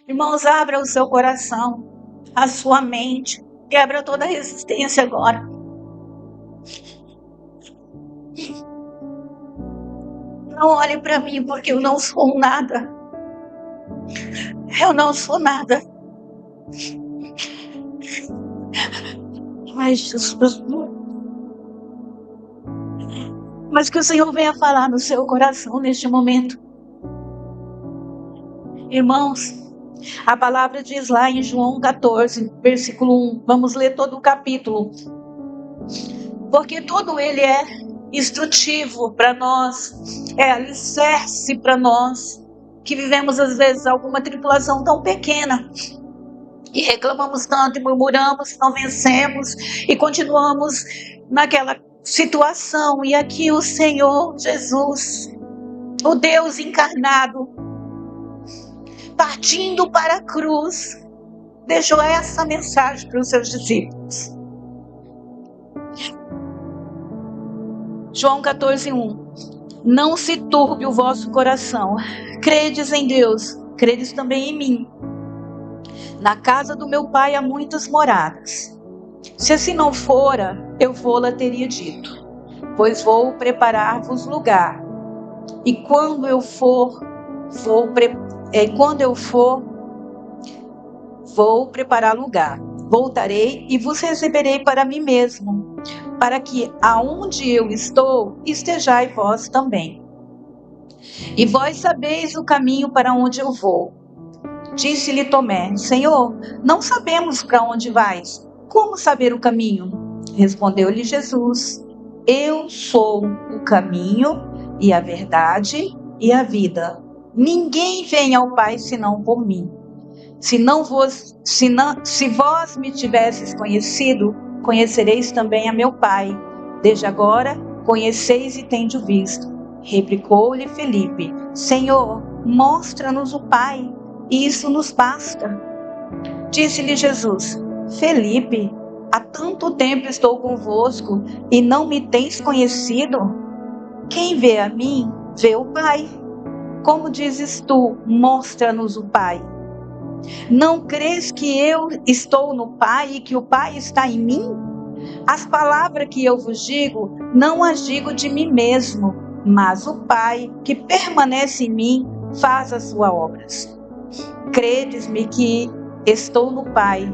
Irmãos, abra o seu coração, a sua mente, quebra toda a resistência agora. Não olhe para mim, porque eu não sou nada. Eu não sou nada. Mas Jesus, mas que o Senhor venha falar no seu coração neste momento. Irmãos, a palavra diz lá em João 14, versículo 1. Vamos ler todo o capítulo. Porque todo ele é instrutivo para nós, é alicerce para nós, que vivemos às vezes alguma tribulação tão pequena, e reclamamos tanto, e murmuramos, não vencemos, e continuamos naquela situação. E aqui o Senhor Jesus, o Deus encarnado, partindo para a cruz, deixou essa mensagem para os seus discípulos. João 14:1. Não se turbe o vosso coração. Credes em Deus, credes também em mim. Na casa do meu pai há muitas moradas. Se assim não fora, eu vou-la teria dito, pois vou preparar-vos lugar. E quando eu for, vou preparar lugar. Voltarei e vos receberei para mim mesmo, para que aonde eu estou, estejai vós também. E vós sabeis o caminho para onde eu vou. Disse-lhe Tomé: Senhor, não sabemos para onde vais. Como saber o caminho? Respondeu-lhe Jesus: Eu sou o caminho e a verdade e a vida. Ninguém vem ao Pai senão por mim. Se vós me tivesses conhecido, conhecereis também a meu Pai. Desde agora conheceis e tendes visto. Replicou-lhe Felipe: Senhor, mostra-nos o Pai, e isso nos basta. Disse-lhe Jesus: Felipe, há tanto tempo estou convosco e não me tens conhecido? Quem vê a mim, vê o Pai. Como dizes tu, mostra-nos o Pai? Não crês que eu estou no Pai e que o Pai está em mim? As palavras que eu vos digo, não as digo de mim mesmo, mas o Pai que permanece em mim faz as suas obras. Credes-me que estou no Pai.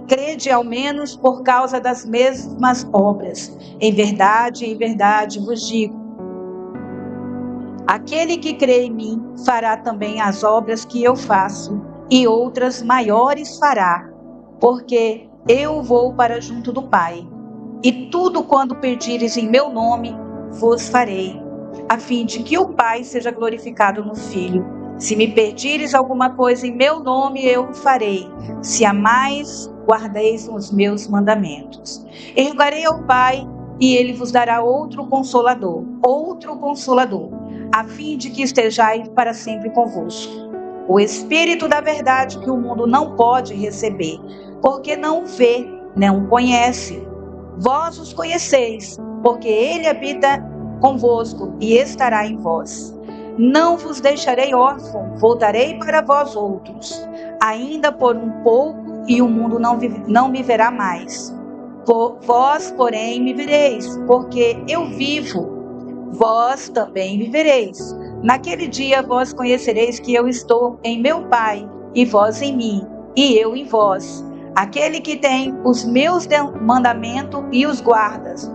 Crede ao menos por causa das mesmas obras. Em verdade vos digo, aquele que crê em mim fará também as obras que eu faço, e outras maiores fará, porque eu vou para junto do Pai. E tudo quando pedires em meu nome, vos farei, a fim de que o Pai seja glorificado no Filho. Se me pedires alguma coisa em meu nome, eu o farei. Se amais, guardeis os meus mandamentos. Rogarei ao Pai, e ele vos dará outro consolador, a fim de que estejais para sempre convosco. O Espírito da verdade, que o mundo não pode receber, porque não o vê, não o conhece. Vós os conheceis, porque ele habita convosco e estará em vós. Não vos deixarei órfão, voltarei para vós outros. Ainda por um pouco, e o mundo não me verá mais. Vós, porém, me vereis, porque eu vivo. Vós também vivereis. Naquele dia vós conhecereis que eu estou em meu Pai, e vós em mim, e eu em vós. Aquele que tem os meus mandamentos e os guardas,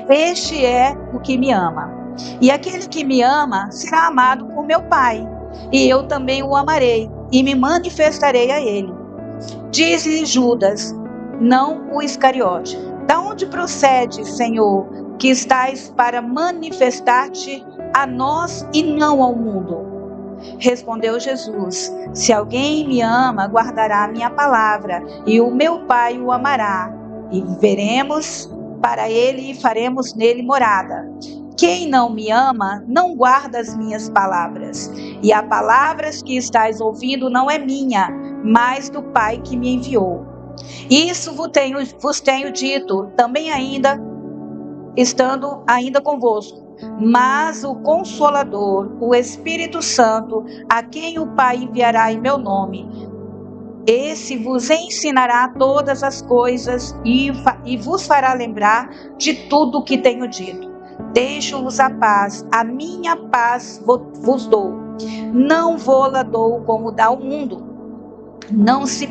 este é o que me ama. E aquele que me ama será amado por meu Pai, e eu também o amarei, e me manifestarei a ele. Diz-lhe Judas, não o Iscariote: da onde procede, Senhor, que estás para manifestar-te a nós e não ao mundo? Respondeu Jesus: se alguém me ama, guardará a minha palavra, e o meu Pai o amará, e veremos para ele e faremos nele morada. Quem não me ama, não guarda as minhas palavras, e as palavras que estáis ouvindo não é minha, mas do Pai que me enviou. Isso vos tenho dito, também estando ainda convosco. mas o Consolador, o Espírito Santo, a quem o Pai enviará em meu nome, esse vos ensinará todas as coisas e vos fará lembrar de tudo o que tenho dito. Deixo-vos a paz, a minha paz vos dou. Não vou-la dou como dá o mundo. Não se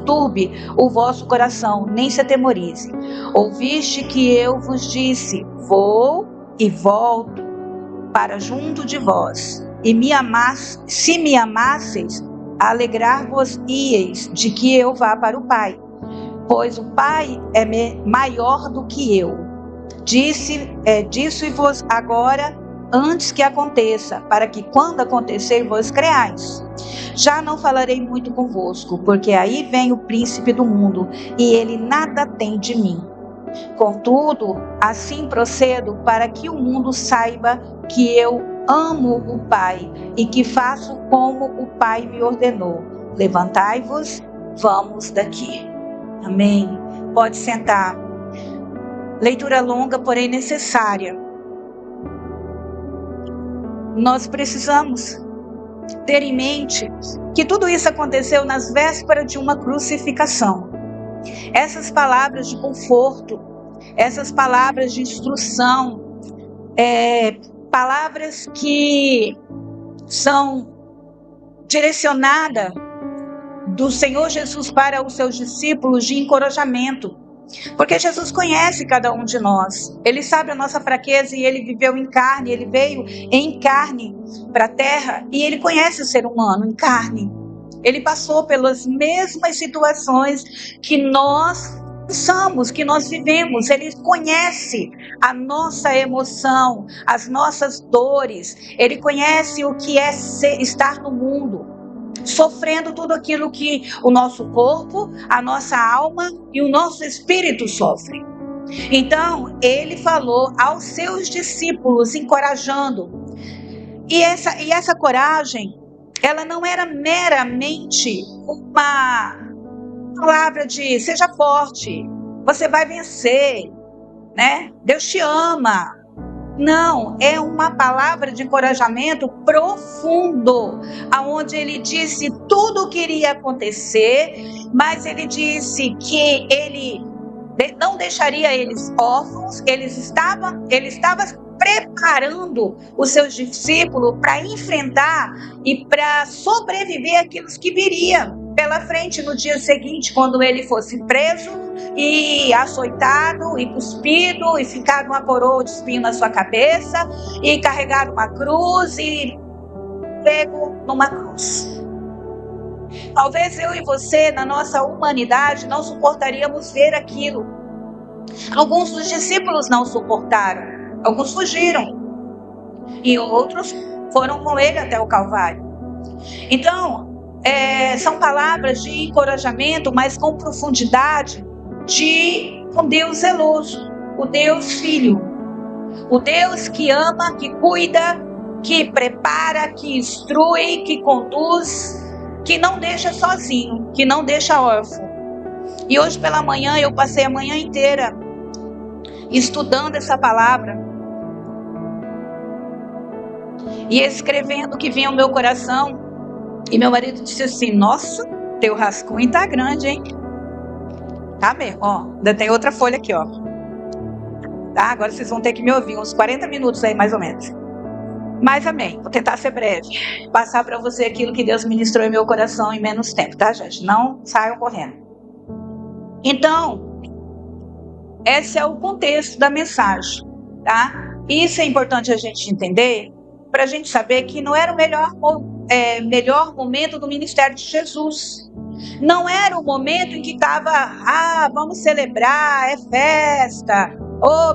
turbe o vosso coração, nem se atemorize. Ouviste que eu vos disse, vou e volto para junto de vós. E se me amasseis, alegrar-vos-ieis de que eu vá para o Pai, pois o Pai é maior do que eu. Disse-vos agora, antes que aconteça, para que quando acontecer vos creais. Já não falarei muito convosco, porque aí vem o príncipe do mundo, e ele nada tem de mim. Contudo, assim procedo para que o mundo saiba que eu amo o Pai e que faço como o Pai me ordenou. Levantai-vos, vamos daqui. Amém. Pode sentar. Leitura longa, porém necessária. Nós precisamos ter em mente que tudo isso aconteceu nas vésperas de uma crucificação. Essas palavras de conforto, essas palavras de instrução, palavras que são direcionadas do Senhor Jesus para os seus discípulos de encorajamento. Porque Jesus conhece cada um de nós. Ele sabe a nossa fraqueza e ele viveu em carne. Ele veio em carne para a terra e ele conhece o ser humano em carne. Ele passou pelas mesmas situações que nós passamos, que nós vivemos. Ele conhece a nossa emoção, as nossas dores. Ele conhece o que é estar no mundo, sofrendo tudo aquilo que o nosso corpo, a nossa alma e o nosso espírito sofrem. Então, ele falou aos seus discípulos, encorajando. E essa coragem, ela não era meramente uma palavra de seja forte, você vai vencer, né? Deus te ama. Não, é uma palavra de encorajamento profundo, aonde ele disse tudo o que iria acontecer, mas ele disse que ele não deixaria eles órfãos. Ele estava preparando os seus discípulos para enfrentar e para sobreviver àquilo que viria pela frente no dia seguinte, quando ele fosse preso e açoitado e cuspido e ficar uma coroa de espinho na sua cabeça e carregar uma cruz e pego numa cruz. Talvez eu e você, na nossa humanidade, não suportaríamos ver aquilo. Alguns dos discípulos não suportaram, alguns fugiram e outros foram com ele até o Calvário. Então, são palavras de encorajamento, mas com profundidade de um Deus zeloso, o Deus Filho, o Deus que ama, que cuida, que prepara, que instrui, que conduz, que não deixa sozinho, que não deixa órfão. E hoje pela manhã eu passei a manhã inteira estudando essa palavra e escrevendo o que vinha ao meu coração. E meu marido disse assim: nossa, teu rascunho tá grande, hein? Tá mesmo, ó. Ainda tem outra folha aqui, ó. Tá? Agora vocês vão ter que me ouvir uns 40 minutos aí, mais ou menos. Mas amém, vou tentar ser breve. Passar para você aquilo que Deus ministrou em meu coração em menos tempo, tá, gente? Não saiam correndo. Então, esse é o contexto da mensagem, tá? Isso é importante a gente entender, para a gente saber que não era o melhor momento do ministério de Jesus. Não era o momento em que estava, vamos celebrar, é festa,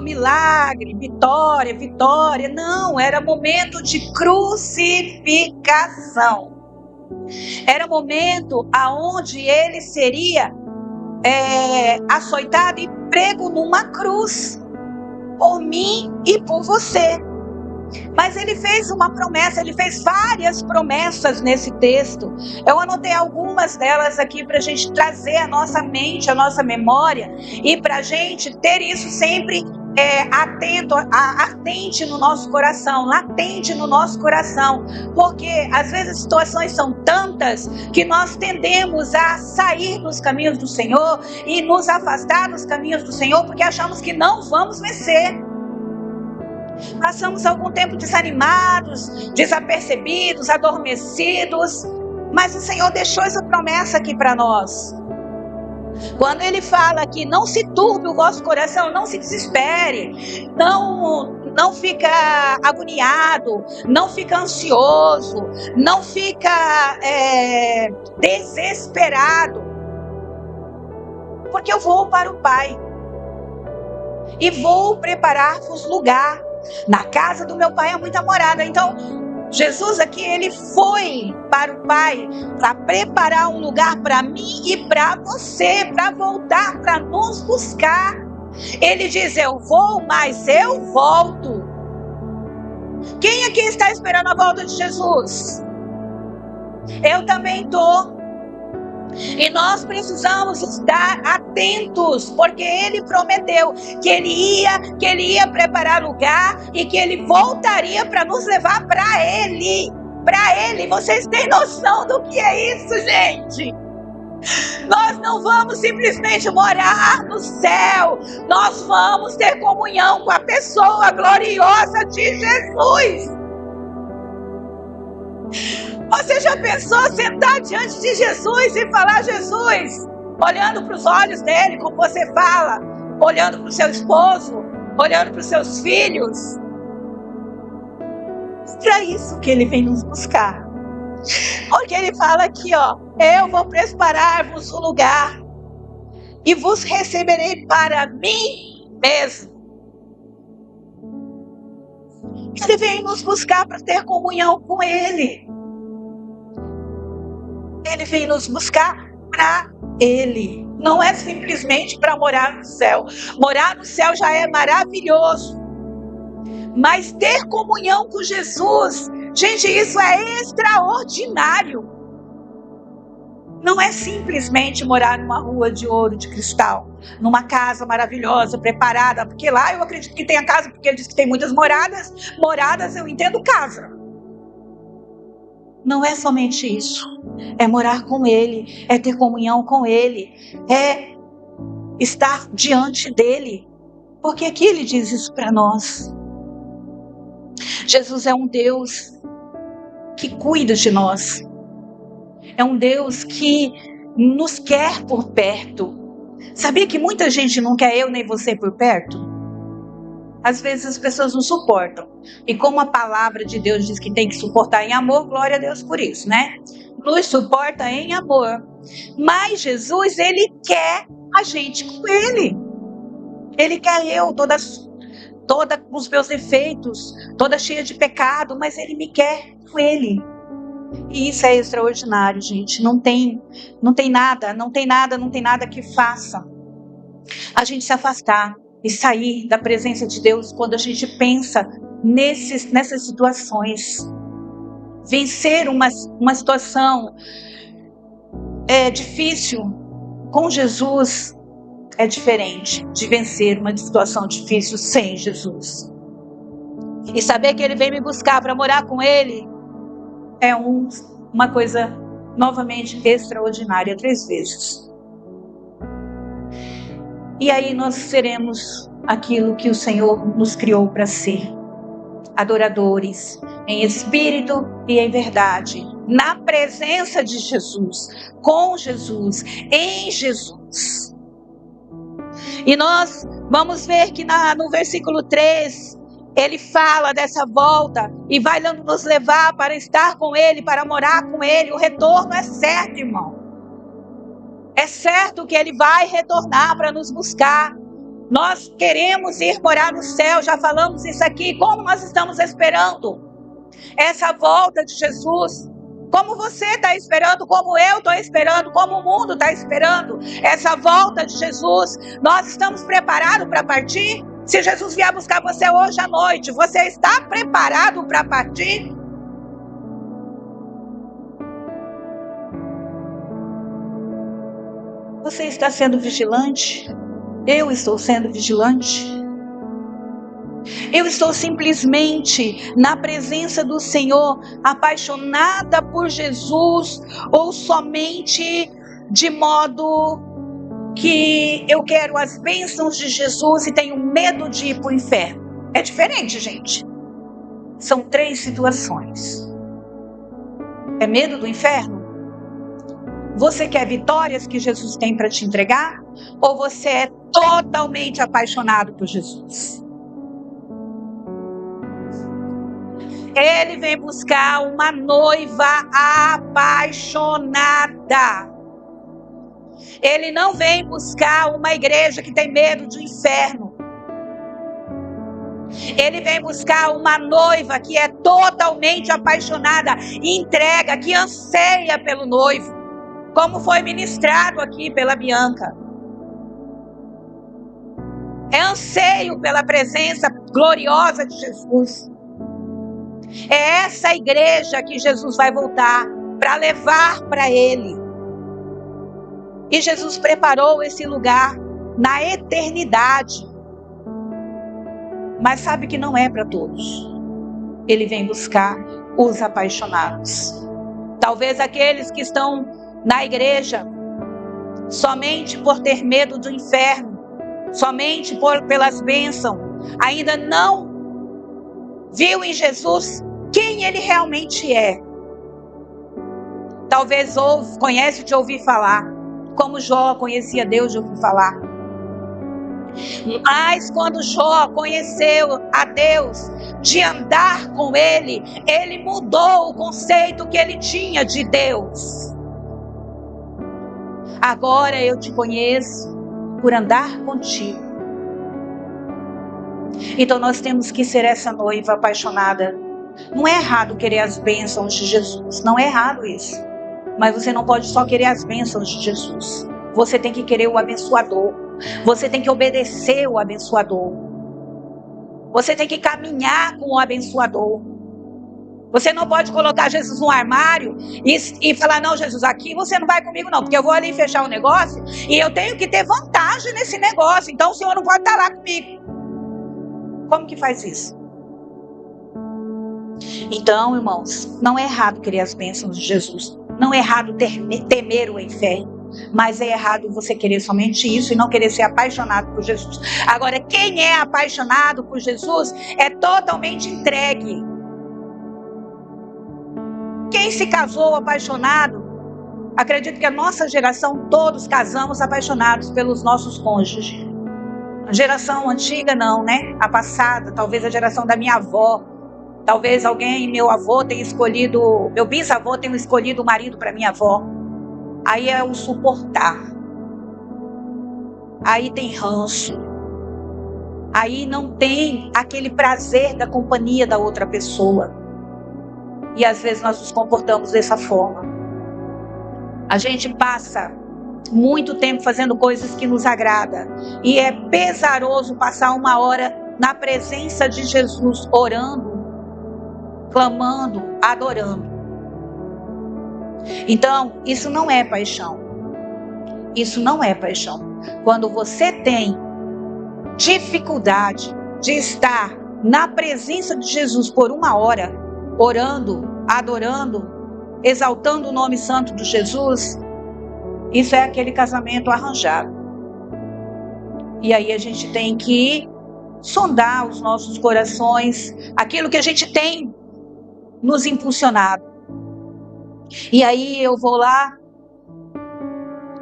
milagre, vitória, vitória. Não, era momento de crucificação. Era momento aonde ele seria açoitado e prego numa cruz, por mim e por você. Mas ele fez uma promessa, ele fez várias promessas nesse texto. Eu anotei algumas delas aqui para a gente trazer a nossa mente, a nossa memória, e para a gente ter isso sempre atente no nosso coração, latente no nosso coração, porque às vezes as situações são tantas que nós tendemos a sair dos caminhos do Senhor e nos afastar dos caminhos do Senhor, porque achamos que não vamos vencer. Passamos algum tempo desanimados, desapercebidos, adormecidos, mas o Senhor deixou essa promessa aqui para nós. Quando Ele fala que não se turbe o vosso coração, não se desespere, não fica agoniado, não fica ansioso, não fica desesperado, porque eu vou para o Pai e vou preparar-vos lugar. Na casa do meu Pai há muita morada. Então Jesus aqui, Ele foi para o Pai para preparar um lugar para mim e para você, para voltar, para nos buscar. Ele diz: eu vou, mas eu volto. Quem aqui está esperando a volta de Jesus? Eu também estou. E nós precisamos estar atentos, porque Ele prometeu que Ele ia preparar lugar e que Ele voltaria para nos levar para Ele. Para Ele. Vocês têm noção do que é isso, gente? Nós não vamos simplesmente morar no céu. Nós vamos ter comunhão com a pessoa gloriosa de Jesus. Você já pensou sentar diante de Jesus e falar: Jesus, olhando para os olhos dele, como você fala, olhando para o seu esposo, olhando para os seus filhos? Para isso que Ele vem nos buscar. Porque Ele fala aqui, eu vou preparar-vos um lugar e vos receberei para mim mesmo. Ele vem nos buscar para ter comunhão com Ele. Ele vem nos buscar para Ele. Não é simplesmente para morar no céu. Morar no céu já é maravilhoso. Mas ter comunhão com Jesus, gente, isso é extraordinário. Não é simplesmente morar numa rua de ouro, de cristal, numa casa maravilhosa, preparada, porque lá eu acredito que tem a casa, porque ele diz que tem muitas moradas. Moradas, eu entendo casa. Não é somente isso. É morar com Ele, é ter comunhão com Ele, é estar diante dEle. Porque aqui Ele diz isso para nós. Jesus é um Deus que cuida de nós. É um Deus que nos quer por perto. Sabia que muita gente não quer eu nem você por perto? Às vezes as pessoas não suportam. E como a palavra de Deus diz que tem que suportar em amor, glória a Deus por isso, né? Nos suporta em amor. Mas Jesus, Ele quer a gente com Ele. Ele quer eu, toda com os meus defeitos, toda cheia de pecado, mas Ele me quer com Ele. E isso é extraordinário, gente. Não tem nada que faça a gente se afastar e sair da presença de Deus quando a gente pensa nessas situações. Vencer uma situação difícil com Jesus é diferente de vencer uma situação difícil sem Jesus. E saber que Ele vem me buscar para morar com Ele é uma coisa novamente extraordinária 3 vezes. E aí nós seremos aquilo que o Senhor nos criou para ser. Adoradores, em espírito e em verdade. Na presença de Jesus, com Jesus, em Jesus. E nós vamos ver que no versículo 3, Ele fala dessa volta e vai nos levar para estar com Ele, para morar com Ele. O retorno é certo, irmão. É certo que Ele vai retornar para nos buscar. Nós queremos ir morar no céu, já falamos isso aqui. Como nós estamos esperando essa volta de Jesus? Como você está esperando, como eu estou esperando, como o mundo está esperando essa volta de Jesus? Nós estamos preparados para partir? Se Jesus vier buscar você hoje à noite, você está preparado para partir? Você está sendo vigilante? Eu estou sendo vigilante? Eu estou simplesmente na presença do Senhor, apaixonada por Jesus, ou somente de modo que eu quero as bênçãos de Jesus e tenho medo de ir para o inferno? É diferente, gente. São 3 situações. É medo do inferno? Você quer vitórias que Jesus tem para te entregar? Ou você é totalmente apaixonado por Jesus? Ele vem buscar uma noiva apaixonada. Ele não vem buscar uma igreja que tem medo do inferno. Ele vem buscar uma noiva que é totalmente apaixonada, entrega, que anseia pelo noivo, como foi ministrado aqui pela Bianca. É anseio pela presença gloriosa de Jesus. É essa igreja que Jesus vai voltar para levar para ele. E Jesus preparou esse lugar na eternidade. Mas sabe que não é para todos. Ele vem buscar os apaixonados. Talvez aqueles que estão na igreja somente por ter medo do inferno, somente pelas bênçãos, ainda não viu em Jesus quem ele realmente é. Talvez conhece de ouvir falar, como Jó conhecia Deus de ouvir falar. Mas quando Jó conheceu a Deus, de andar com ele, ele mudou o conceito que ele tinha de Deus. Agora eu te conheço por andar contigo. Então nós temos que ser essa noiva apaixonada. Não é errado querer as bênçãos de Jesus, não é errado isso. Mas você não pode só querer as bênçãos de Jesus. Você tem que querer o abençoador. Você tem que obedecer o abençoador. Você tem que caminhar com o abençoador. Você não pode colocar Jesus no armário e falar, não, Jesus, aqui você não vai comigo não, porque eu vou ali fechar o negócio e eu tenho que ter vantagem nesse negócio, então o Senhor não pode estar lá comigo. Como que faz isso? Então, irmãos, não é errado querer as bênçãos de Jesus. Não é errado temer o inferno. Mas é errado você querer somente isso e não querer ser apaixonado por Jesus. Agora, quem é apaixonado por Jesus é totalmente entregue. Quem se casou apaixonado, acredito que a nossa geração, todos casamos apaixonados pelos nossos cônjuges. A geração antiga não, né? A passada, talvez a geração da minha avó. Talvez meu avô tenha escolhido, meu bisavô tenha escolhido o marido para minha avó. Aí é o suportar. Aí tem ranço. Aí não tem aquele prazer da companhia da outra pessoa. E às vezes nós nos comportamos dessa forma. A gente passa muito tempo fazendo coisas que nos agradam. E é pesaroso passar 1 hora na presença de Jesus, orando, clamando, adorando. Então, isso não é paixão. Isso não é paixão. Quando você tem dificuldade de estar na presença de Jesus por 1 hora, orando, adorando, exaltando o nome santo de Jesus, isso é aquele casamento arranjado. E aí a gente tem que sondar os nossos corações, aquilo que a gente tem nos impulsionado. E aí eu vou lá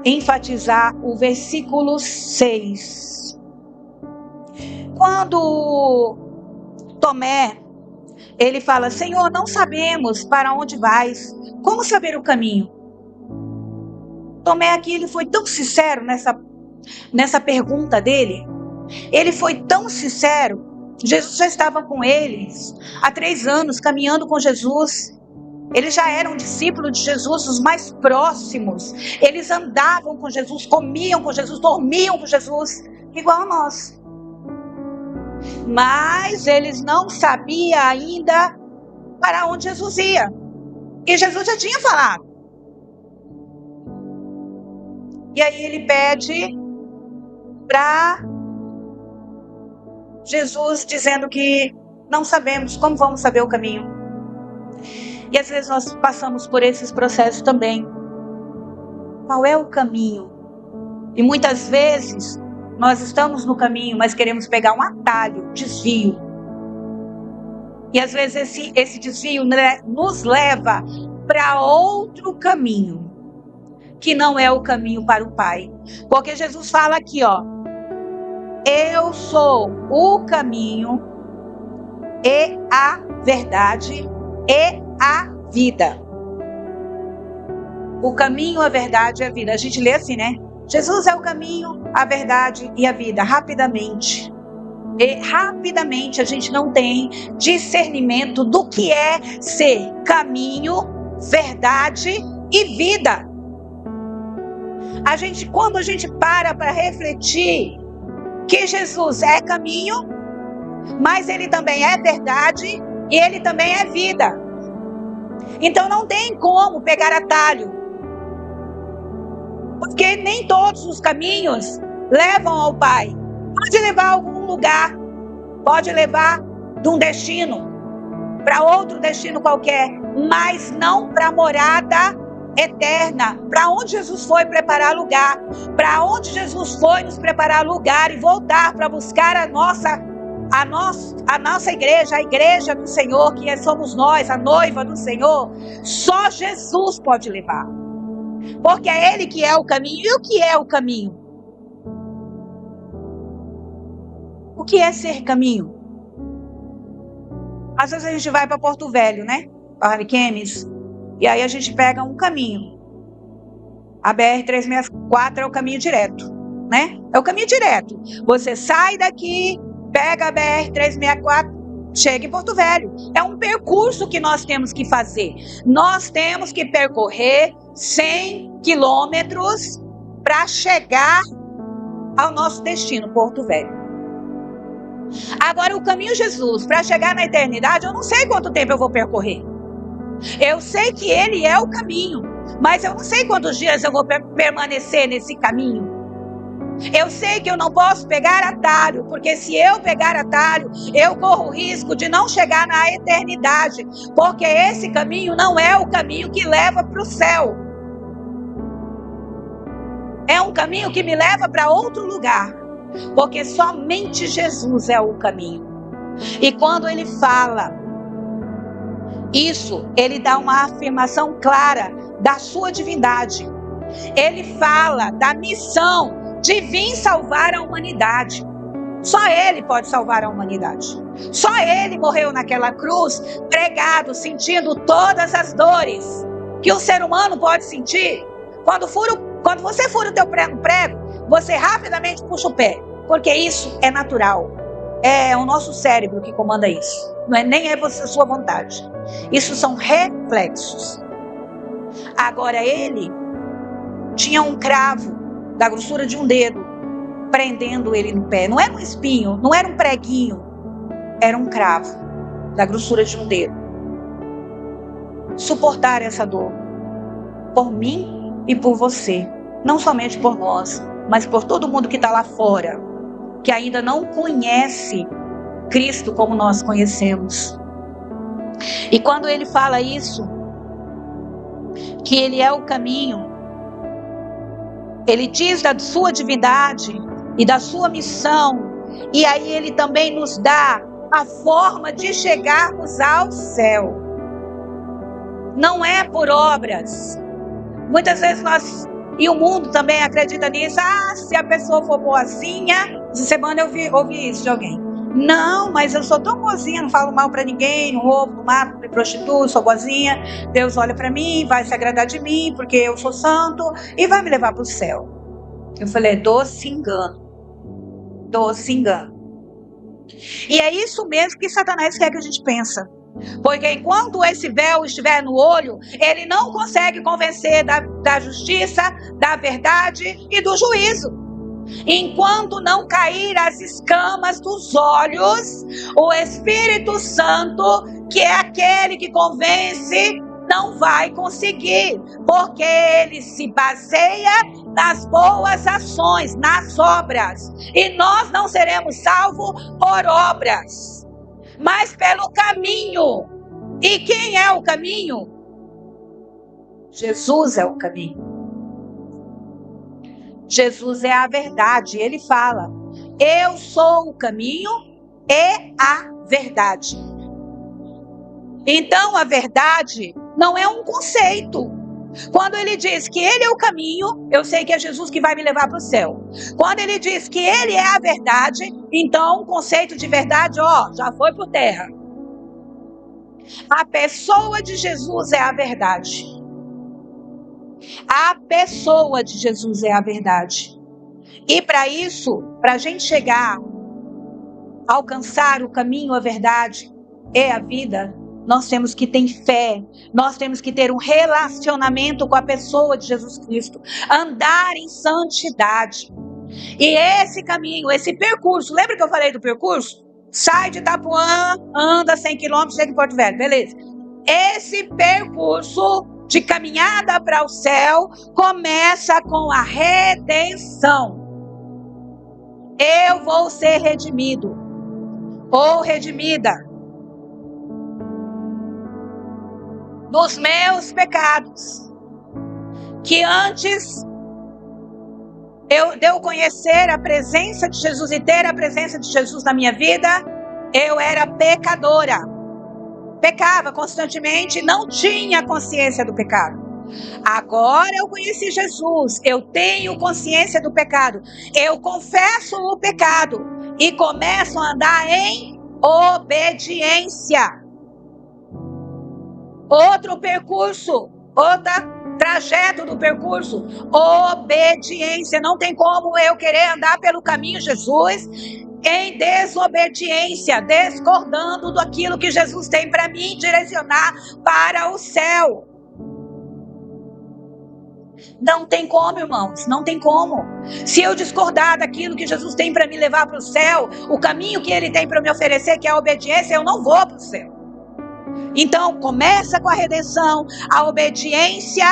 enfatizar o versículo 6. Quando Tomé, ele fala, Senhor, não sabemos para onde vais, como saber o caminho? Tomé aqui, ele foi tão sincero nessa pergunta dele. Ele foi tão sincero. Jesus já estava com eles há 3 anos, caminhando com Jesus. Eles já eram discípulos de Jesus, os mais próximos. Eles andavam com Jesus, comiam com Jesus, dormiam com Jesus, igual a nós. Mas eles não sabiam ainda para onde Jesus ia. E Jesus já tinha falado. E aí ele pede para Jesus dizendo que não sabemos como vamos saber o caminho. E às vezes nós passamos por esses processos também. Qual é o caminho? E muitas vezes nós estamos no caminho, mas queremos pegar um atalho, um desvio. E às vezes esse desvio, né, nos leva para outro caminho, que não é o caminho para o Pai. Porque Jesus fala aqui, ó: eu sou o caminho e a verdade e a vida. O caminho, a verdade e a vida. A gente lê assim, né? Jesus é o caminho, a verdade e a vida. Rapidamente. E rapidamente a gente não tem discernimento do que é ser caminho, verdade e vida. Quando a gente para refletir que Jesus é caminho, mas ele também é verdade e ele também é vida. Então não tem como pegar atalho, porque nem todos os caminhos levam ao Pai. Pode levar a algum lugar, pode levar de um destino para outro destino qualquer, mas não para a morada eterna, para onde Jesus foi preparar lugar, para onde Jesus foi nos preparar lugar e voltar para buscar a nossa igreja, a igreja do Senhor, que somos nós, a noiva do Senhor. Só Jesus pode levar, porque é Ele que é o caminho. E o que é o caminho? O que é ser caminho? Às vezes a gente vai para Porto Velho, né? Para Ariquemes, e aí a gente pega um caminho. A BR-364 é o caminho direto, né? É o caminho direto. Você sai daqui, pega a BR-364, chega em Porto Velho. É um percurso que nós temos que fazer. Nós temos que percorrer 100 quilômetros para chegar ao nosso destino, Porto Velho. Agora, o caminho Jesus, para chegar na eternidade, eu não sei quanto tempo eu vou percorrer. Eu sei que Ele é o caminho, mas eu não sei quantos dias eu vou permanecer nesse caminho. Eu sei que eu não posso pegar atalho, porque se eu pegar atalho, eu corro o risco de não chegar na eternidade, porque esse caminho não é o caminho que leva para o céu. É um caminho que me leva para outro lugar, porque somente Jesus é o caminho. E quando Ele fala isso, Ele dá uma afirmação clara da sua divindade. Ele fala da missão de vir salvar a humanidade. Só Ele pode salvar a humanidade. Só Ele morreu naquela cruz, pregado, sentindo todas as dores que o ser humano pode sentir. Quando você fura o teu prego, você rapidamente puxa o pé, porque isso é natural. É o nosso cérebro que comanda isso. Não é nem a sua vontade. Isso são reflexos. Agora Ele tinha um cravo da grossura de um dedo, prendendo Ele no pé. Não era um espinho, não era um preguinho, era um cravo da grossura de um dedo. Suportar essa dor por mim e por você, não somente por nós, mas por todo mundo que está lá fora, que ainda não conhece Cristo como nós conhecemos. E quando Ele fala isso, que Ele é o caminho, Ele diz da sua divindade e da sua missão, e aí Ele também nos dá a forma de chegarmos ao céu. Não é por obras. Muitas vezes e o mundo também acredita nisso. Se a pessoa for boazinha, essa semana eu ouvi isso de alguém. Não, mas eu sou tão boazinha, não falo mal para ninguém, não roubo, não mato, não me prostituo, sou boazinha. Deus olha para mim, vai se agradar de mim, porque eu sou santo, e vai me levar para o céu. Eu falei, doce engano. Doce engano. E é isso mesmo que Satanás quer que a gente pensa. Porque enquanto esse véu estiver no olho, ele não consegue convencer da justiça, da verdade e do juízo. Enquanto não cair as escamas dos olhos, o Espírito Santo, que é aquele que convence, não vai conseguir, porque ele se baseia nas boas ações, nas obras. E nós não seremos salvos por obras, mas pelo caminho. E quem é o caminho? Jesus é o caminho. Jesus é a verdade. Ele fala: eu sou o caminho e a verdade. Então a verdade não é um conceito. Quando ele diz que ele é o caminho, eu sei que é Jesus que vai me levar para o céu. Quando ele diz que ele é a verdade, então o conceito de verdade, já foi por terra. A pessoa de Jesus é a verdade. A pessoa de Jesus é a verdade. E para isso, para a gente chegar, alcançar o caminho, a verdade e a vida, nós temos que ter fé, nós temos que ter um relacionamento com a pessoa de Jesus Cristo, andar em santidade. E esse caminho, esse percurso, lembra que eu falei do percurso? Sai de Itapuã, anda 100 quilômetros, chega em Porto Velho, beleza. Esse percurso de caminhada para o céu começa com a redenção. Eu vou ser redimido ou redimida dos meus pecados, que antes de eu conhecer a presença de Jesus e ter a presença de Jesus na minha vida, eu era pecadora, pecava constantemente, não tinha consciência do pecado. Agora eu conheci Jesus, eu tenho consciência do pecado, eu confesso o pecado e começo a andar em obediência. Outro percurso, outro trajeto do percurso, obediência. Não tem como eu querer andar pelo caminho Jesus em desobediência, discordando daquilo que Jesus tem para mim, direcionar para o céu. Não tem como, irmãos, não tem como. Se eu discordar daquilo que Jesus tem para me levar para o céu, o caminho que ele tem para me oferecer, que é a obediência, eu não vou para o céu. Então, começa com a redenção, a obediência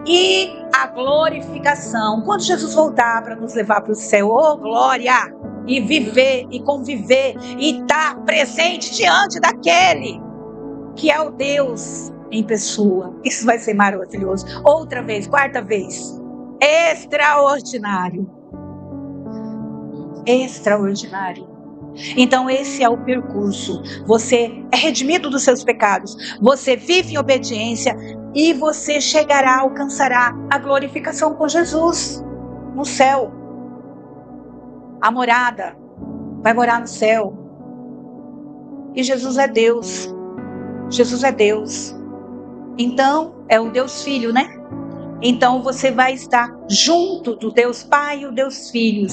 e a glorificação. Quando Jesus voltar para nos levar para o céu, glória! E viver, e conviver, e estar presente diante daquele que é o Deus em pessoa. Isso vai ser maravilhoso. Outra vez, quarta vez. Extraordinário. Extraordinário. Então esse é o percurso. Você é redimido dos seus pecados, você vive em obediência e você chegará, alcançará a glorificação com Jesus no céu. A morada vai morar no céu. E Jesus é Deus. Jesus é Deus. Então é o Deus Filho, né? Então você vai estar junto do Deus Pai e o Deus Filho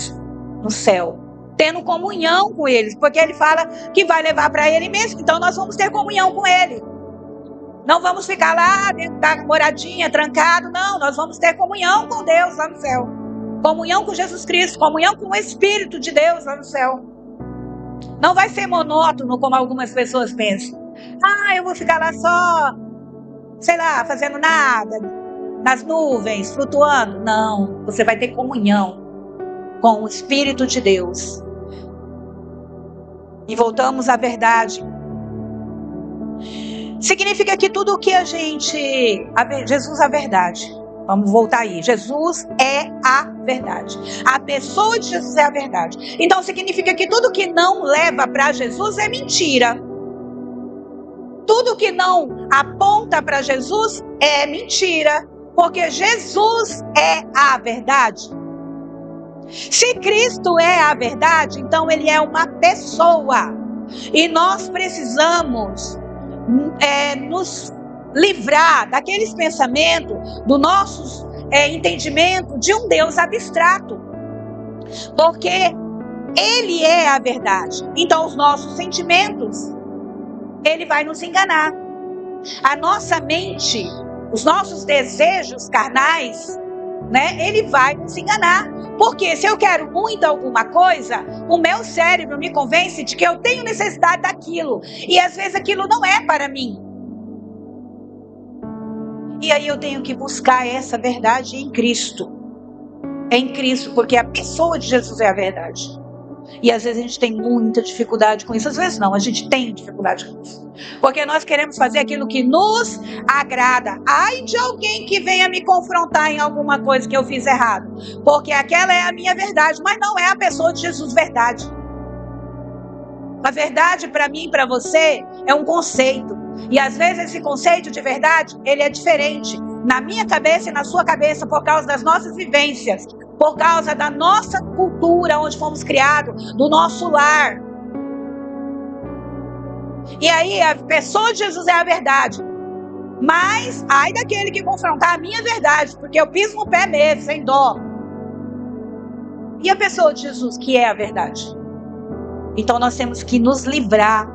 no céu, tendo comunhão com eles, porque ele fala que vai levar para ele mesmo, então nós vamos ter comunhão com ele. Não vamos ficar lá dentro da moradinha, trancado, não, nós vamos ter comunhão com Deus lá no céu. Comunhão com Jesus Cristo, comunhão com o Espírito de Deus lá no céu. Não vai ser monótono como algumas pessoas pensam. Eu vou ficar lá só, sei lá, fazendo nada, nas nuvens, flutuando. Não, você vai ter comunhão com o Espírito de Deus. E voltamos à verdade. Significa que tudo o que Jesus é a verdade. Vamos voltar aí. Jesus é a verdade. A pessoa de Jesus é a verdade. Então significa que tudo que não leva para Jesus é mentira. Tudo que não aponta para Jesus é mentira. Porque Jesus é a verdade. Se Cristo é a verdade, então ele é uma pessoa. E nós precisamos nos livrar daqueles pensamentos, do nosso entendimento de um Deus abstrato. Porque ele é a verdade. Então os nossos sentimentos, ele vai nos enganar. A nossa mente, os nossos desejos carnais, ele vai nos enganar. Porque se eu quero muito alguma coisa, o meu cérebro me convence de que eu tenho necessidade daquilo. E às vezes aquilo não é para mim. E aí eu tenho que buscar essa verdade em Cristo. É em Cristo, porque a pessoa de Jesus é a verdade. E às vezes a gente tem muita dificuldade com isso. Às vezes não, a gente tem dificuldade com isso. Porque nós queremos fazer aquilo que nos agrada. Ai de alguém que venha me confrontar em alguma coisa que eu fiz errado. Porque aquela é a minha verdade, mas não é a pessoa de Jesus verdade. A verdade para mim e para você é um conceito. E às vezes esse conceito de verdade, ele é diferente na minha cabeça e na sua cabeça por causa das nossas vivências, por causa da nossa cultura, onde fomos criados, do nosso lar. E aí a pessoa de Jesus é a verdade. Mas ai daquele que confrontar a minha verdade, porque eu piso no pé mesmo, sem dó. E a pessoa de Jesus que é a verdade? Então nós temos que nos livrar.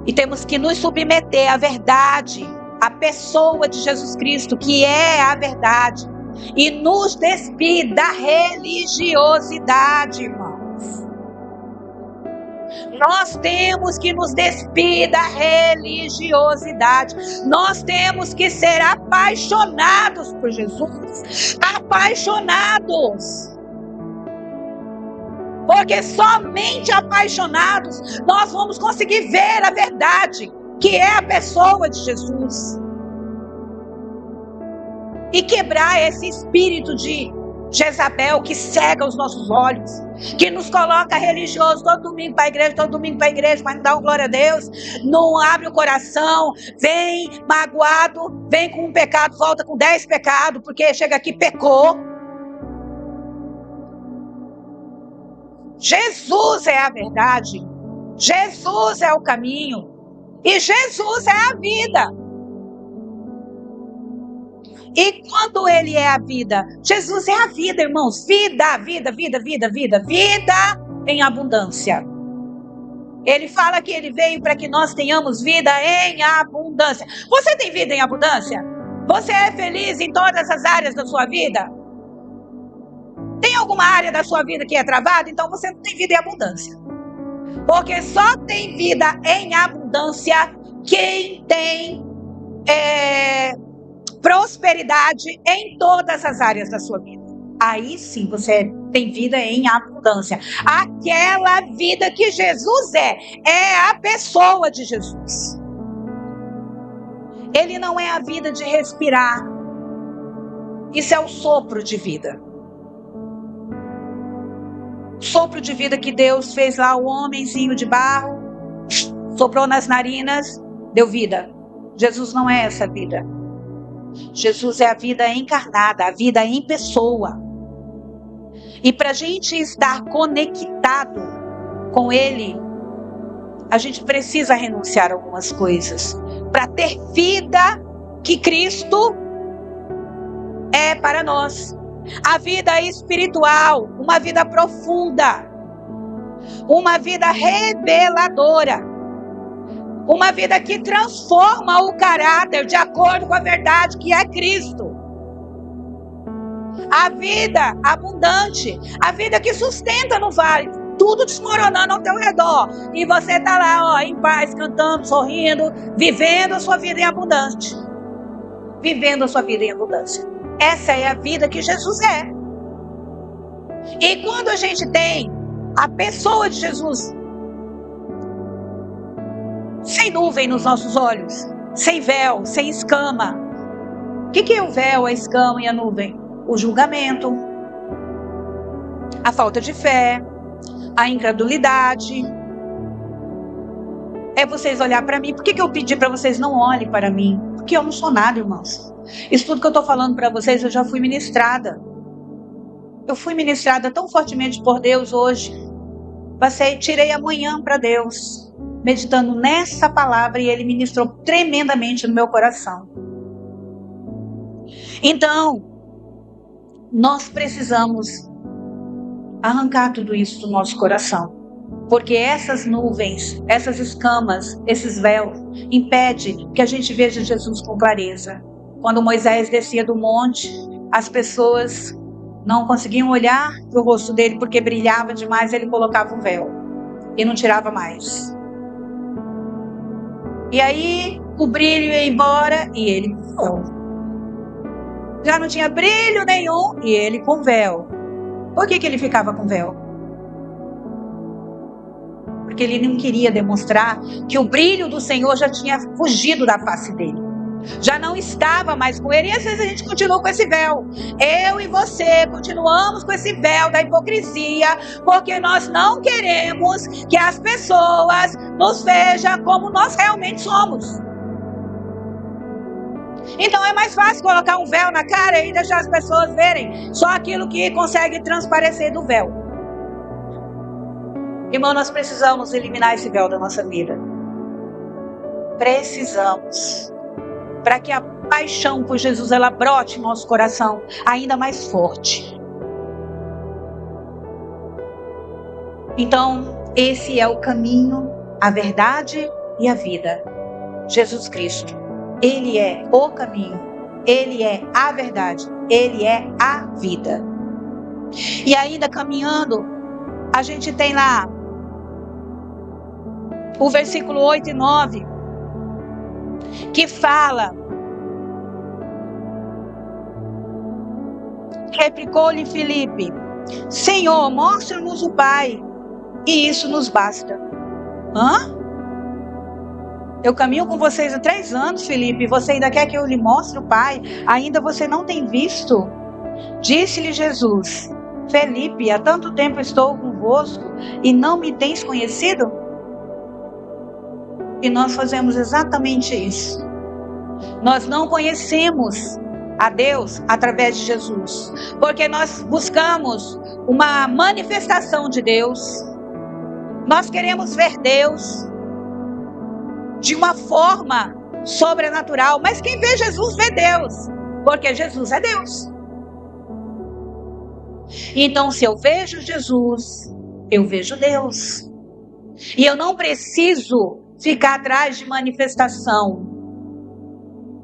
E temos que nos submeter à verdade, à pessoa de Jesus Cristo, que é a verdade. E nos despir da religiosidade, irmãos. Nós temos que nos despir da religiosidade. Nós temos que ser apaixonados por Jesus. Apaixonados. Porque somente apaixonados nós vamos conseguir ver a verdade, que é a pessoa de Jesus. E quebrar esse espírito de Jezabel que cega os nossos olhos, que nos coloca religioso todo domingo para a igreja, mas não dá uma glória a Deus, não abre o coração, vem magoado, vem com um pecado, volta com 10 pecados, porque chega aqui pecou. Jesus é a verdade, Jesus é o caminho e Jesus é a vida. E quando Ele é a vida, Jesus é a vida, irmãos, vida em abundância. Ele fala que Ele veio para que nós tenhamos vida em abundância. Você tem vida em abundância? Você é feliz em todas as áreas da sua vida? Tem alguma área da sua vida que é travada? Então você não tem vida em abundância. Porque só tem vida em abundância quem tem prosperidade em todas as áreas da sua vida. Aí sim você tem vida em abundância. Aquela vida que Jesus é a pessoa de Jesus. Ele não é a vida de respirar. Isso é o sopro de vida. Sopro de vida que Deus fez lá, o homenzinho de barro, soprou nas narinas, deu vida. Jesus não é essa vida. Jesus é a vida encarnada, a vida em pessoa. E para a gente estar conectado com Ele, a gente precisa renunciar a algumas coisas para ter vida que Cristo é para nós. A vida espiritual, uma vida profunda, uma vida reveladora, uma vida que transforma o caráter de acordo com a verdade que é Cristo. A vida abundante, a vida que sustenta no vale, tudo desmoronando ao teu redor, e você está lá, em paz, cantando, sorrindo, vivendo a sua vida em abundância. Vivendo a sua vida em abundância. Essa é a vida que Jesus é. E quando a gente tem a pessoa de Jesus sem nuvem nos nossos olhos, sem véu, sem escama. O que é o véu, a escama e a nuvem? O julgamento, a falta de fé, a incredulidade. É vocês olhar para mim. Por que eu pedi para vocês não olhem para mim? Porque eu não sou nada, irmãos. Isso tudo que eu estou falando para vocês, eu já fui ministrada. Eu fui ministrada tão fortemente por Deus hoje. Tirei a manhã para Deus, meditando nessa palavra, e Ele ministrou tremendamente no meu coração. Então, nós precisamos arrancar tudo isso do nosso coração. Porque essas nuvens, essas escamas, esses véus, impedem que a gente veja Jesus com clareza. Quando Moisés descia do monte, as pessoas não conseguiam olhar para o rosto dele porque brilhava demais, ele colocava um véu e não tirava mais. E aí o brilho ia embora e ele foi. já não tinha brilho nenhum, e ele com véu. Por que ele ficava com véu? Porque ele não queria demonstrar que o brilho do Senhor já tinha fugido da face dele, já não estava mais com ele. E às vezes a gente continua com esse véu. Eu e você continuamos com esse véu da hipocrisia, porque nós não queremos que as pessoas nos vejam como nós realmente somos. Então é mais fácil colocar um véu na cara e deixar as pessoas verem só aquilo que consegue transparecer do véu. Irmão, nós precisamos eliminar esse véu da nossa vida. Precisamos. Para que a paixão por Jesus, ela brote em nosso coração ainda mais forte. Então, esse é o caminho, a verdade e a vida. Jesus Cristo. Ele é o caminho. Ele é a verdade. Ele é a vida. E ainda caminhando, a gente tem lá o versículo 8 e 9, que fala: replicou-lhe Filipe: Senhor, mostra-nos o Pai, e isso nos basta. Eu caminho com vocês há 3 anos, Filipe, e você ainda quer que eu lhe mostre o Pai? Ainda você não tem visto? Disse-lhe Jesus: Filipe, há tanto tempo estou convosco, e não me tens conhecido? E nós fazemos exatamente isso. Nós não conhecemos a Deus através de Jesus, porque nós buscamos uma manifestação de Deus. Nós queremos ver Deus de uma forma sobrenatural, mas quem vê Jesus vê Deus, porque Jesus é Deus. Então, se eu vejo Jesus, eu vejo Deus. E eu não preciso ficar atrás de manifestação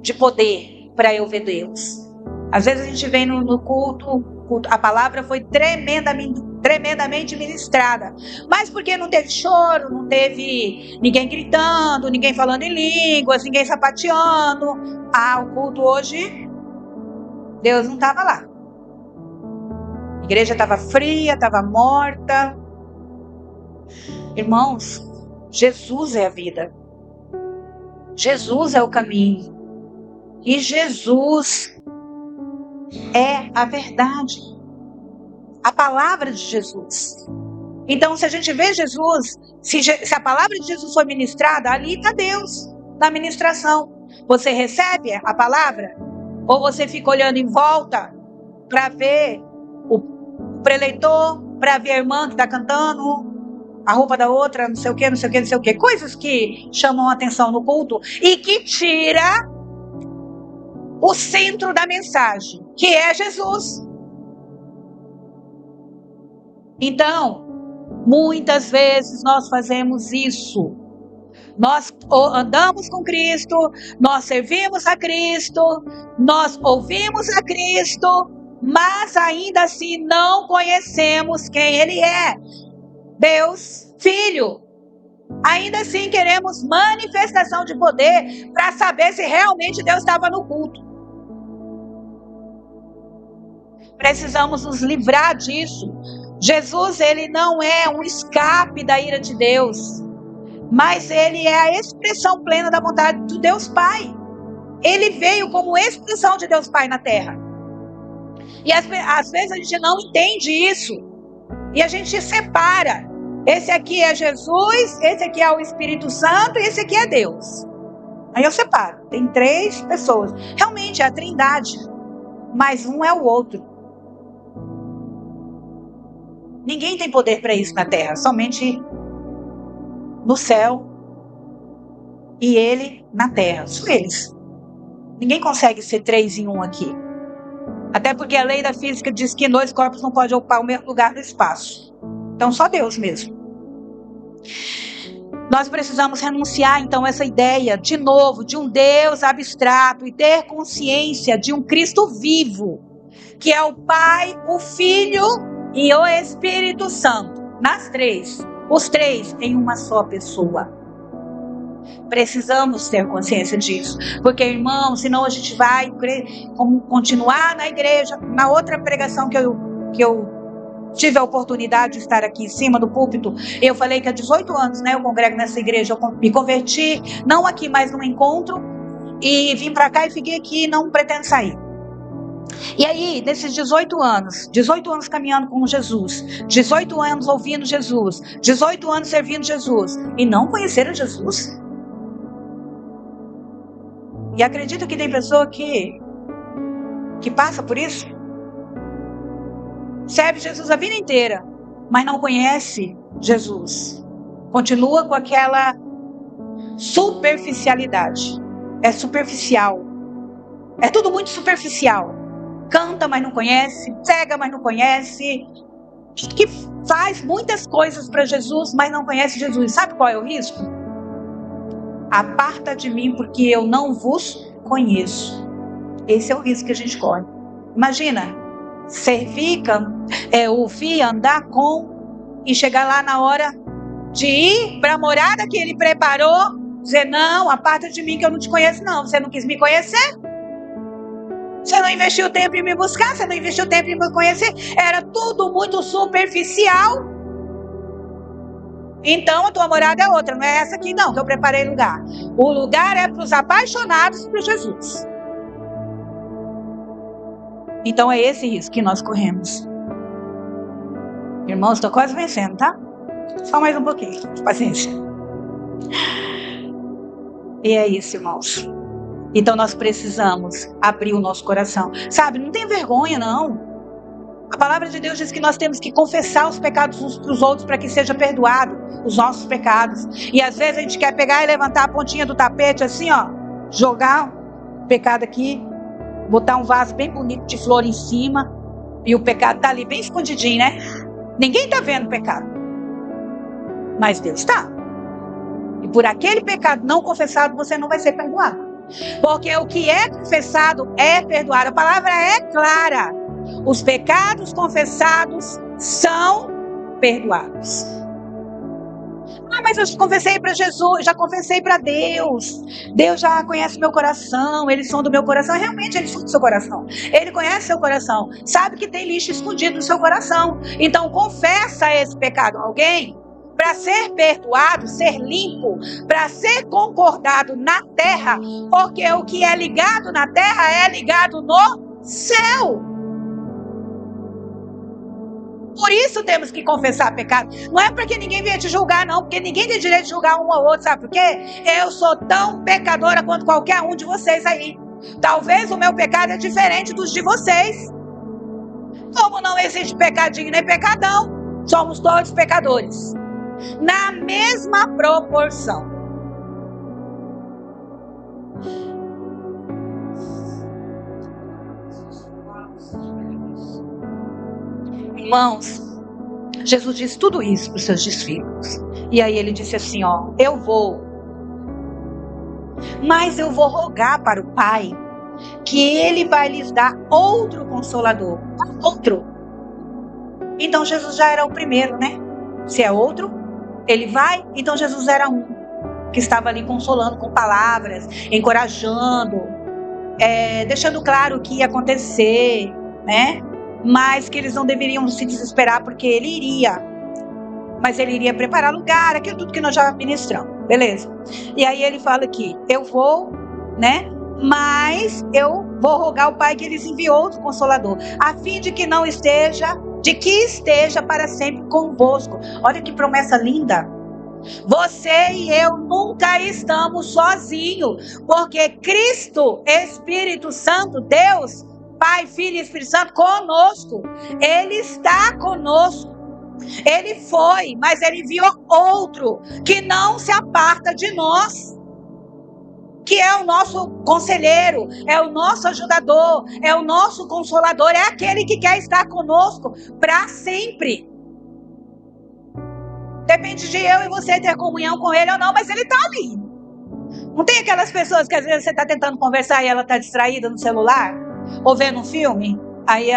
de poder para eu ver Deus. Às vezes a gente vem no culto, a palavra foi tremendamente ministrada, mas porque não teve choro, não teve ninguém gritando, ninguém falando em línguas, ninguém sapateando. O culto hoje, Deus não estava lá. A igreja estava fria, estava morta. Irmãos, Jesus é a vida. Jesus é o caminho. E Jesus é a verdade. A palavra de Jesus. Então, se a gente vê Jesus, se a palavra de Jesus foi ministrada, ali está Deus, na ministração. Você recebe a palavra? Ou você fica olhando em volta para ver o preleitor, para ver a irmã que está cantando, a roupa da outra, não sei o que, não sei o que, não sei o que. Coisas que chamam a atenção no culto e que tira o centro da mensagem, que é Jesus. Então, muitas vezes nós fazemos isso. Nós andamos com Cristo, nós servimos a Cristo, nós ouvimos a Cristo, mas ainda assim não conhecemos quem Ele é. Deus, Filho. Ainda assim queremos manifestação de poder para saber se realmente Deus estava no culto. Precisamos nos livrar disso. Jesus, ele não é um escape da ira de Deus, mas ele é a expressão plena da vontade do Deus Pai. Ele veio como expressão de Deus Pai na terra. E às vezes a gente não entende isso. E a gente separa. Esse aqui é Jesus, esse aqui é o Espírito Santo e esse aqui é Deus. Aí eu separo. Tem 3 pessoas. Realmente é a Trindade. Mas um é o outro. Ninguém tem poder para isso na terra. Somente no céu e ele na terra. Só eles. Ninguém consegue ser 3 em 1 aqui. Até porque a lei da física diz que 2 corpos não podem ocupar o mesmo lugar no espaço. Então só Deus mesmo. Nós precisamos renunciar então a essa ideia, de novo, de um Deus abstrato e ter consciência de um Cristo vivo, que é o Pai, o Filho e o Espírito Santo. Nas 3, os 3 em uma só pessoa. Precisamos ter consciência disso. Porque, irmão, senão a gente vai continuar na igreja. Na outra pregação que eu tive a oportunidade de estar aqui em cima do púlpito, eu falei que há 18 anos, né, eu congrego nessa igreja. Eu me converti, não aqui, mas num encontro. E vim para cá e fiquei aqui e não pretendo sair. E aí, nesses 18 anos caminhando com Jesus, 18 anos ouvindo Jesus, 18 anos servindo Jesus, e não conheceram Jesus. E acredito que tem pessoa que passa por isso. Serve Jesus a vida inteira, mas não conhece Jesus. Continua com aquela superficialidade. É superficial. É tudo muito superficial. Canta, mas não conhece. Cega, mas não conhece. Que faz muitas coisas para Jesus, mas não conhece Jesus. Sabe qual é o risco? Aparta de mim, porque eu não vos conheço. Esse é o risco que a gente corre. Imagina, servir, ouvir, andar com, e chegar lá na hora de ir para a morada que ele preparou, dizer, não, aparta de mim que eu não te conheço não. Você não quis me conhecer? Você não investiu tempo em me buscar? Você não investiu tempo em me conhecer? Era tudo muito superficial. Então a tua morada é outra, não é essa aqui não, que eu preparei lugar. O lugar é para os apaixonados por Jesus. Então é esse risco que nós corremos. Irmãos, estou quase vencendo, tá? Só mais um pouquinho, paciência. E é isso, irmãos. Então nós precisamos abrir o nosso coração. Sabe, não tem vergonha não. A palavra de Deus diz que nós temos que confessar os pecados uns para os outros para que seja perdoado os nossos pecados. E às vezes a gente quer pegar e levantar a pontinha do tapete assim, ó, jogar o pecado aqui, botar um vaso bem bonito de flor em cima, e o pecado tá ali bem escondidinho, né? Ninguém tá vendo o pecado, mas Deus tá. E por aquele pecado não confessado você não vai ser perdoado, porque o que é confessado é perdoado. A palavra é clara: os pecados confessados são perdoados. Ah, mas eu já confessei para Jesus, já confessei para Deus. Deus já conhece meu coração, Ele sonda o meu coração. Realmente Ele sonda o seu coração. Ele conhece seu coração. Sabe que tem lixo escondido no seu coração. Então confessa esse pecado a alguém para ser perdoado, ser limpo, para ser concordado na terra. Porque o que é ligado na terra é ligado no céu. Por isso temos que confessar pecado. Não é porque ninguém venha te julgar, não. Porque ninguém tem direito de julgar um ao outro. Sabe por quê? Eu sou tão pecadora quanto qualquer um de vocês aí. Talvez o meu pecado é diferente dos de vocês. Como não existe pecadinho nem pecadão, somos todos pecadores. Na mesma proporção. Irmãos, Jesus disse tudo isso para os seus discípulos. E aí ele disse assim, ó, eu vou, mas eu vou rogar para o Pai, que Ele vai lhes dar outro Consolador. Outro. Então Jesus já era o primeiro, né? Se é outro, Ele vai. Então Jesus era um, que estava ali consolando com palavras, encorajando, deixando claro o que ia acontecer, né? Mas que eles não deveriam se desesperar, porque Ele iria. Mas Ele iria preparar lugar, aquilo tudo que nós já ministramos, beleza? E aí Ele fala aqui, eu vou, né? Mas eu vou rogar ao Pai que Ele enviou outro Consolador, a fim de que não esteja, de que esteja para sempre convosco. Olha que promessa linda. Você e eu nunca estamos sozinhos, porque Cristo, Espírito Santo, Deus, Pai, Filho e Espírito Santo conosco. Ele está conosco. Ele foi, mas Ele enviou outro que não se aparta de nós, que é o nosso conselheiro, é o nosso ajudador, é o nosso consolador, é aquele que quer estar conosco para sempre. Depende de eu e você ter comunhão com Ele ou não, mas Ele está ali. Não tem aquelas pessoas que às vezes você está tentando conversar e ela está distraída no celular? Ou vendo um filme, aí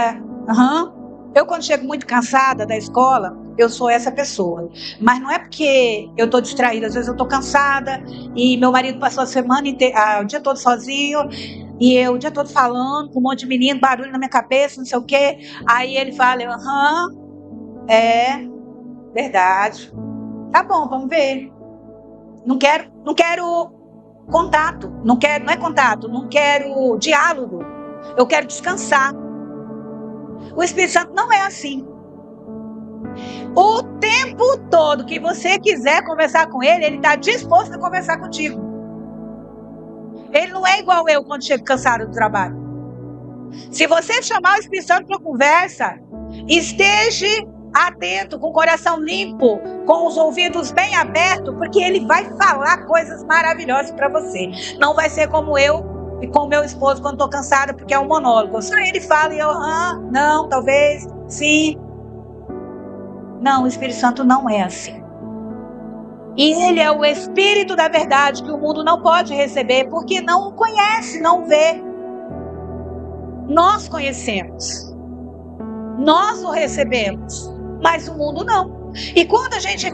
eu quando chego muito cansada da escola, eu sou essa pessoa. Mas não é porque eu estou distraída. Às vezes eu estou cansada e meu marido passou a semana inteira, o dia todo sozinho, e eu o dia todo falando com um monte de menino, barulho na minha cabeça, não sei o quê. Aí ele fala, é verdade. Tá bom, vamos ver. Não quero contato, não é contato, não quero diálogo. Eu quero descansar. O Espírito Santo não é assim. O tempo todo que você quiser conversar com ele, ele está disposto a conversar contigo. Ele não é igual eu quando chego cansado do trabalho. Se você chamar o Espírito Santo para conversa, esteja atento, com o coração limpo, com os ouvidos bem abertos, porque ele vai falar coisas maravilhosas para você. Não vai ser como eu e com meu esposo quando estou cansada, porque é um monólogo. Só ele fala e eu, não, talvez, sim. Não, o Espírito Santo não é assim. E ele é o Espírito da verdade que o mundo não pode receber, porque não o conhece, não vê. Nós conhecemos. Nós o recebemos, mas o mundo não. E quando a gente,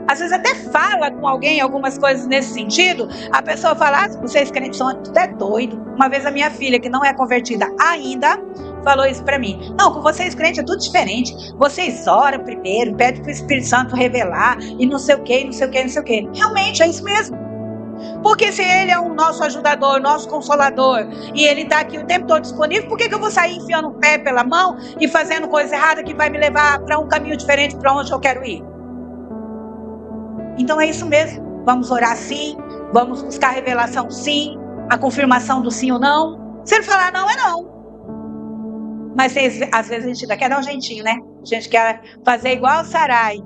às vezes até fala com alguém algumas coisas nesse sentido, a pessoa fala, vocês crentes são até doido. Uma vez a minha filha, que não é convertida ainda, falou isso para mim. Não, com vocês crentes é tudo diferente. Vocês oram primeiro, pedem para o Espírito Santo revelar, e não sei o que, não sei o que, não sei o que. Realmente, é isso mesmo. Porque se ele é o nosso ajudador, nosso consolador, e ele está aqui o tempo todo disponível, por que eu vou sair enfiando o pé pela mão e fazendo coisa errada que vai me levar para um caminho diferente para onde eu quero ir? Então é isso mesmo. Vamos orar sim, vamos buscar a revelação sim, a confirmação do sim ou não. Se ele falar não, é não. Mas às vezes a gente ainda quer dar um jeitinho, né? A gente quer fazer igual Sarai.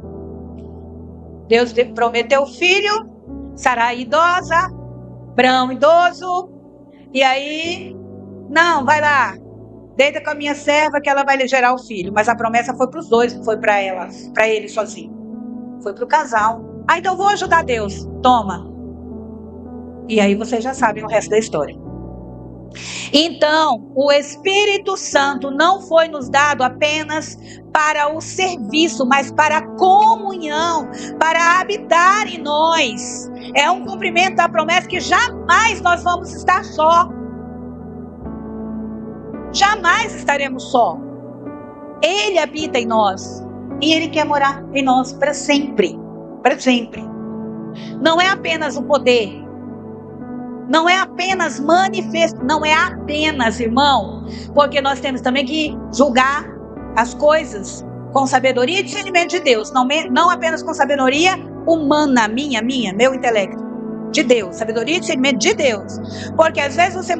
Deus prometeu o filho, Sarai idosa, Abraão idoso, e aí, não, vai lá, deita com a minha serva que ela vai lhe gerar o filho. Mas a promessa foi para os dois, não foi para ele sozinho. Foi para o casal. Então vou ajudar Deus, toma. E aí vocês já sabem o resto da história. Então, o Espírito Santo não foi nos dado apenas para o serviço, mas para a comunhão, para habitar em nós. É um cumprimento da promessa que jamais nós vamos estar só. Jamais estaremos só. Ele habita em nós e Ele quer morar em nós para sempre. Para sempre. Não é apenas o poder. Não é apenas manifesto, não é apenas, irmão, porque nós temos também que julgar as coisas com sabedoria e discernimento de Deus, não apenas com sabedoria humana, meu intelecto, de Deus, sabedoria e discernimento de Deus, porque às vezes você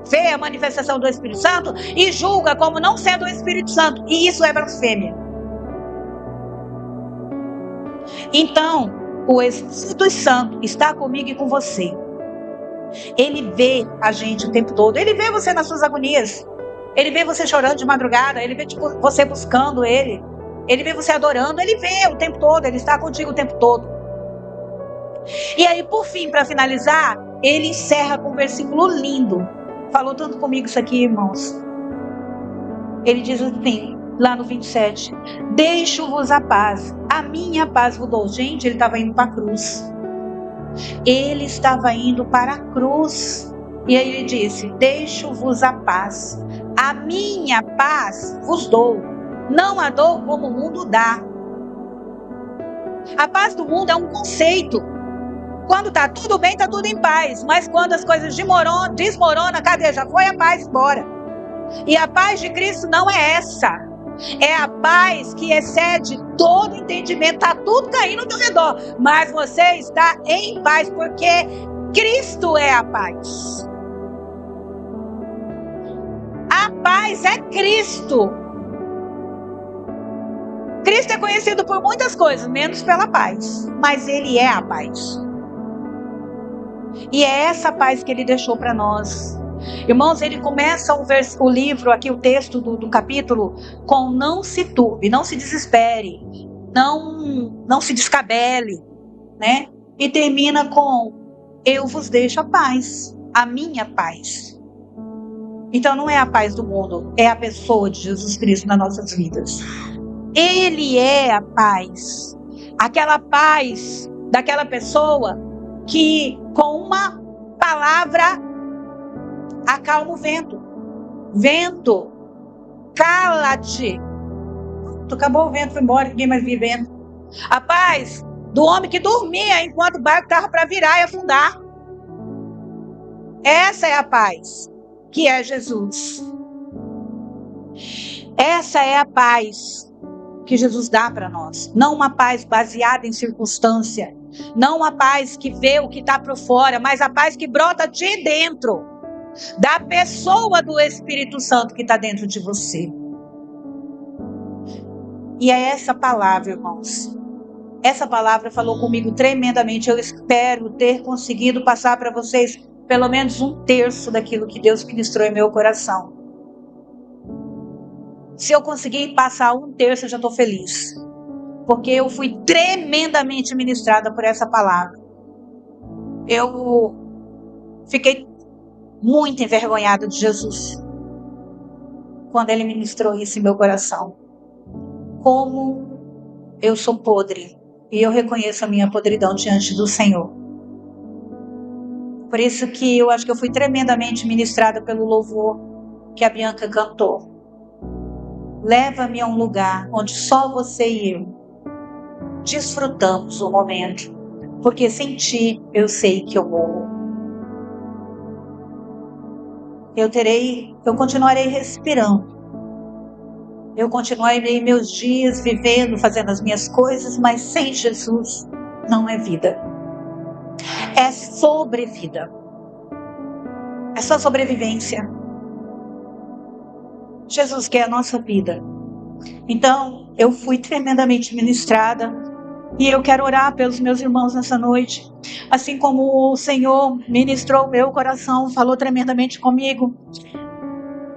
vê a manifestação do Espírito Santo e julga como não sendo o Espírito Santo, e isso é blasfêmia. Então, o Espírito Santo está comigo e com você. Ele vê a gente o tempo todo. Ele vê você nas suas agonias. Ele vê você chorando de madrugada. Ele vê você buscando Ele. Ele vê você adorando. Ele vê o tempo todo. Ele está contigo o tempo todo. E aí, por fim, para finalizar, ele encerra com um versículo lindo. Falou tanto comigo isso aqui, irmãos. Ele diz assim, lá no 27. Deixo-vos a paz. A minha paz vos dou. Gente, ele estava indo para a cruz. Ele estava indo para a cruz. E aí ele disse, deixo-vos a paz. A minha paz vos dou. Não a dou como o mundo dá. A paz do mundo é um conceito. Quando está tudo bem, está tudo em paz. Mas quando as coisas desmoronam, cadê? Já foi a paz embora. E a paz de Cristo não é essa. É a paz que excede todo entendimento. Está tudo caindo ao teu redor, mas você está em paz, porque Cristo é a paz. A paz é Cristo. Cristo é conhecido por muitas coisas, menos pela paz, mas Ele é a paz. E é essa paz que Ele deixou para nós. Irmãos, ele começa o livro, aqui o texto do capítulo, com não se turbe, não se desespere, não se descabele, né? E termina com, eu vos deixo a paz, a minha paz. Então não é a paz do mundo, é a pessoa de Jesus Cristo nas nossas vidas. Ele é a paz. Aquela paz daquela pessoa que com uma palavra acalma o vento. Vento, cala-te. Acabou o vento, foi embora, ninguém mais vive vento. A paz do homem que dormia enquanto o barco estava para virar e afundar. Essa é a paz que é Jesus. Essa é a paz que Jesus dá para nós. Não uma paz baseada em circunstância. Não uma paz que vê o que está por fora, mas a paz que brota de dentro. Da pessoa do Espírito Santo que está dentro de você. E é essa palavra, irmãos. Essa palavra falou comigo tremendamente. Eu espero ter conseguido passar para vocês pelo menos 1/3 daquilo que Deus ministrou em meu coração. Se eu conseguir passar 1/3, eu já estou feliz. Porque eu fui tremendamente ministrada por essa palavra. Eu fiquei muito envergonhada de Jesus quando ele ministrou isso em meu coração. Como eu sou podre e eu reconheço a minha podridão diante do Senhor. Por isso que eu acho que eu fui tremendamente ministrada pelo louvor que a Bianca cantou. Leva-me a um lugar onde só você e eu desfrutamos o momento, porque sem ti eu sei que eu morro. Eu continuarei respirando. Eu continuarei meus dias vivendo, fazendo as minhas coisas, mas sem Jesus não é vida. É sobrevida. É só sobrevivência. Jesus quer a nossa vida. Então, eu fui tremendamente ministrada e eu quero orar pelos meus irmãos nessa noite. Assim como o Senhor ministrou o meu coração, falou tremendamente comigo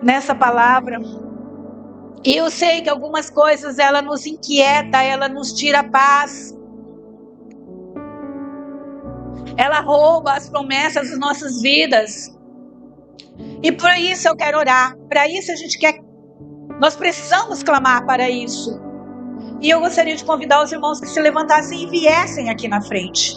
nessa palavra. E eu sei que algumas coisas ela nos inquieta, ela nos tira a paz. Ela rouba as promessas das nossas vidas. E por isso eu quero orar. Para isso nós precisamos clamar para isso. E eu gostaria de convidar os irmãos que se levantassem e viessem aqui na frente.